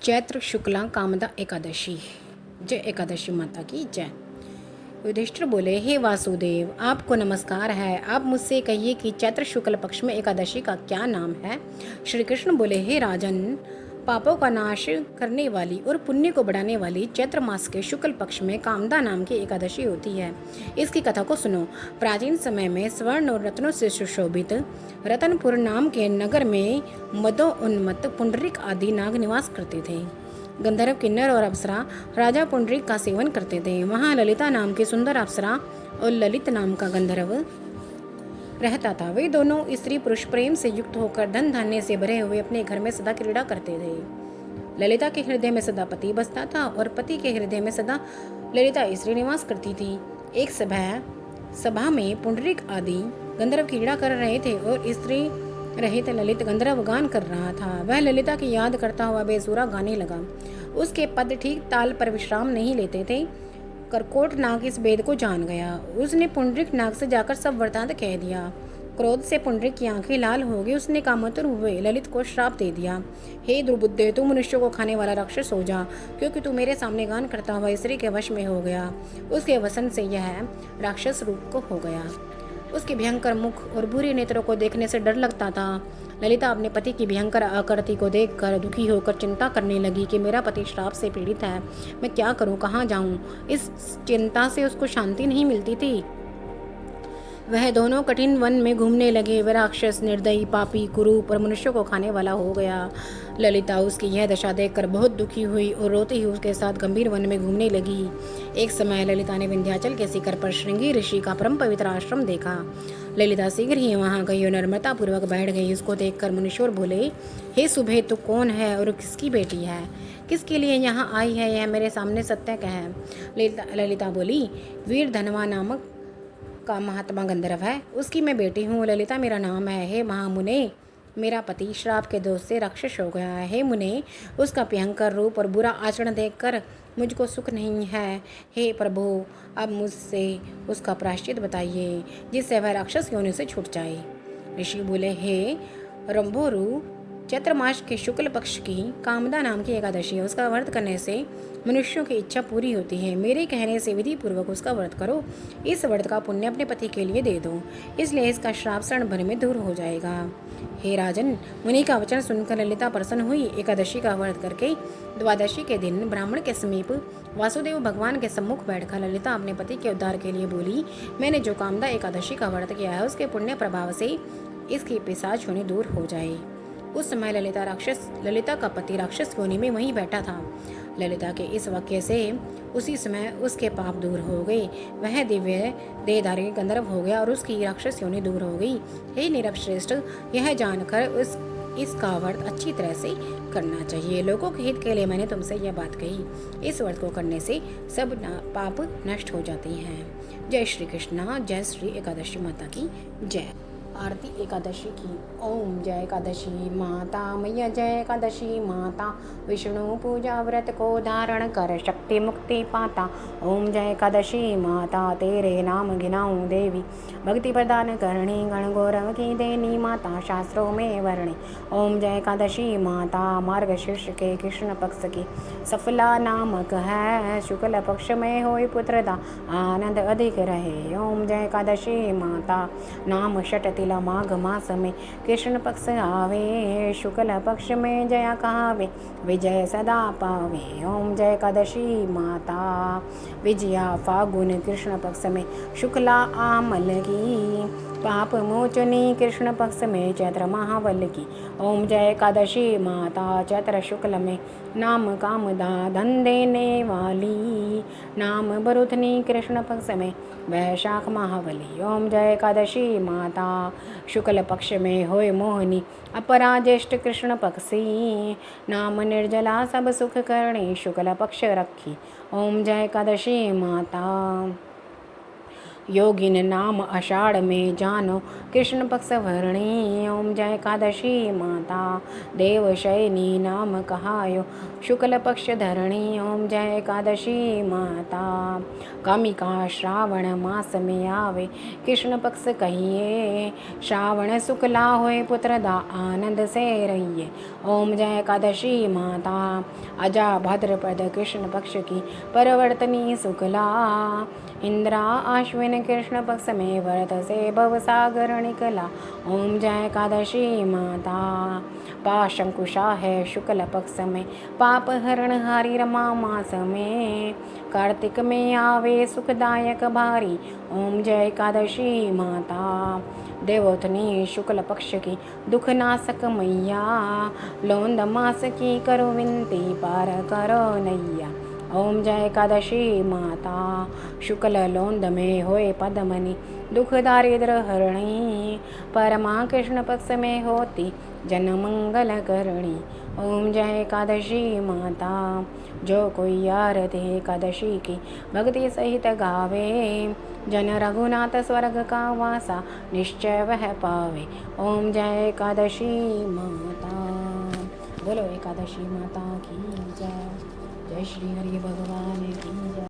चैत्र शुक्ला कामदा एकादशी। जय एकादशी माता की जय। युधिष्ठिर बोले, हे वासुदेव, आपको नमस्कार है। आप मुझसे कहिए कि चैत्र शुक्ल पक्ष में एकादशी का क्या नाम है। श्री कृष्ण बोले, हे राजन, पापों का नाश करने वाली और पुण्य को बढ़ाने वाली चैत्र मास के शुक्ल पक्ष में कामदा नाम की एकादशी होती है। इसकी कथा को सुनो। प्राचीन समय में स्वर्ण और रत्नों से सुशोभित रतनपुर नाम के नगर में मदोन्मत्त पुंडरीक आदि नाग निवास करते थे। गंधर्व, किन्नर और अप्सरा राजा पुंडरीक का सेवन करते थे। वहाँ ललिता नाम की सुंदर अप्सरा और ललित नाम का गंधर्व रहता था। वे दोनों स्त्री पुरुष प्रेम से युक्त होकर धन धान्य से भरे हुए अपने घर में सदा क्रीड़ा करते थे। ललिता के हृदय में सदा पति बसता था और पति के हृदय में सदा ललिता स्त्री निवास करती थी। एक सभा में पुंडरीक आदि गंधर्व क्रीड़ा कर रहे थे और स्त्री रहित ललित गंधर्व गान कर रहा था। वह ललिता की याद करता हुआ बेसुरा गाने लगा। उसके पद ठीक ताल पर विश्राम नहीं लेते थे। करकोट नाग इस भेद को जान गया। उसने पुंडरीक नाग से जाकर सब वृतांत कह दिया। क्रोध से पुंडरीक की आंखें लाल हो गई। उसने कामतुर हुए ललित को श्राप दे दिया, हे दुर्बुद्धे, तू मनुष्यों को खाने वाला राक्षस हो जा, क्योंकि तू मेरे सामने गान करता हुआ स्त्री के वश में हो गया। उसके वसन से यह राक्षस रूप को हो गया। उसके भयंकर मुख और बुरे नेत्रों को देखने से डर लगता था। ललिता अपने पति की भयंकर आकृति को देखकर दुखी होकर चिंता करने लगी कि मेरा पति श्राप से पीड़ित है, मैं क्या करूं, कहाँ जाऊं। इस चिंता से उसको शांति नहीं मिलती थी। वह दोनों कठिन वन में घूमने लगे। वह राक्षस निर्दयी, पापी, कुरूप और मनुष्यों को खाने वाला हो गया। ललिता उसकी यह दशा देखकर बहुत दुखी हुई और रोती ही उसके साथ गंभीर वन में घूमने लगी। एक समय ललिता ने विंध्याचल के शिखर पर श्रृंगी ऋषि का परम पवित्र आश्रम देखा। ललिता शीघ्र ही वहां गई और नम्रता पूर्वक बैठ गई। उसको देखकर मुनीश्वर बोले, हे सुभे, तू कौन है और किसकी बेटी है? किसके लिए यहाँ आई है, यह मेरे सामने सत्य कह। ललिता बोली, वीर धनवा नामक का महात्मा गंधर्व है, उसकी मैं बेटी हूँ। ललिता मेरा नाम है। हे महामुने, मेरा पति श्राप के दोष से राक्षस हो गया है। हे मुने, उसका भयंकर रूप और बुरा आचरण देखकर मुझको सुख नहीं है। हे प्रभु, अब मुझसे उसका प्रायश्चित बताइए, जिससे वह राक्षस योनि से छूट जाए। ऋषि बोले, हे रंभोरु, चैत्र मास के शुक्ल पक्ष की कामदा नाम की एकादशी है। उसका व्रत करने से मनुष्यों की इच्छा पूरी होती है। मेरे कहने से विधि पूर्वक उसका व्रत करो। इस व्रत का पुण्य अपने पति के लिए दे दो, इसलिए इसका श्राप क्षण भर में दूर हो जाएगा। हे राजन, मुनि का वचन सुनकर ललिता प्रसन्न हुई। एकादशी का व्रत करके द्वादशी के दिन ब्राह्मण के समीप वासुदेव भगवान के सम्मुख बैठकर ललिता अपने पति के उद्धार के लिए बोली, मैंने जो कामदा एकादशी का व्रत किया है, उसके पुण्य प्रभाव से इसकी पिशाच योनि दूर हो जाए। उस समय ललिता का पति राक्षस योनि में वहीं बैठा था। ललिता के इस वाक्य से उसी समय उसके पाप दूर हो गए। वह दिव्य देहधारी गंधर्व हो गया और उसकी राक्षस योनि दूर हो गई। हे निरपश्रेष्ठ, यह जानकर इसका व्रत अच्छी तरह से करना चाहिए। लोगों के हित के लिए मैंने तुमसे यह बात कही। इस व्रत को करने से सब पाप नष्ट हो जाते हैं। जय श्री कृष्णा। जय श्री एकादशी माता की जय। आरती एकादशी की। ओम जय एकादशी माता मैया, जय एकादशी माता, विष्णु पूजा व्रत को धारण कर शक्ति मुक्ति पाता। ओम जय एकादशी माता, तेरे नाम गिनाऊं देवी, भक्ति प्रदान करणी, गण गौरव की देनी माता, शास्त्रों में वर्णी। ओम जय एकादशी माता, मार्ग शीर्ष के कृष्ण पक्ष की सफला नामक है। शुक्ल पक्ष में होय पुत्रदा, आनंद अधिक रहे। ओम जय एकादशी माता, नाम षट माघ मास में कृष्ण पक्ष आवे। शुक्ल पक्ष में जया कहावे, विजय सदा पावे। ओम जय एकादशी माता, विजया फागुन कृष्ण पक्ष में शुक्ला आमल की, पाप मोचनी कृष्ण पक्ष में चैत्र महावल की। ओम जय एकादशी माता, चैत्र शुक्ल में नाम कामदा, धन देने वाली, नाम बरुथनी कृष्ण पक्ष में वैशाख महावली। ओम जय एकादशी माता, शुक्ल पक्ष में होय मोहनी, अपरा ज्येष्ठ कृष्ण पक्षी, नाम निर्जला सब सुख करणी, शुक्ल पक्ष रखी। ओम जय एकादशी माता, योगिन नाम आषाढ़ में जानो कृष्ण पक्ष भरणी। ओम जय एकादशी माता देवशयनी नाम कहायो शुक्ल पक्ष धरणी। ओम जय एकादशी माता कामिका श्रावण मास में आवे कृष्ण पक्ष कहिए। श्रावण शुक्ला होए पुत्र दा आनंद से रहिए। ओम जय एकादशी माता अजा भाद्रपद कृष्ण पक्ष की परवर्तनी शुक्ला। इंद्रा आश्विन कृष्ण पक्ष में व्रत से भवसागर निकला। ओम जय एकादशी माता पाशंकुशा है शुक्ल पक्ष में पाप हरण हारी रमा मास में। कार्तिक में आवे सुखदायक भारी। ओम जय एकादशी माता देवोत्तनी शुक्ल पक्ष की दुख नाशक मैया। लोंद मास की करो विनती पार करो नैया। ओम जय एकादशी माता शुक्ल लोंद में होए पद्मनि दुख दारिद्र हरणी। परमा कृष्ण पक्ष में होती जन मंगल करणी। ओम जय एकादशी माता जो कोई आरती एकादशी की भक्ति सहित गावे। जन रघुनाथ स्वर्ग का वासा निश्चय वह पावे। ओम जय एकादशी माता। बोलो एकादशी माता की जय। जय श्री हरि भगवान की जय।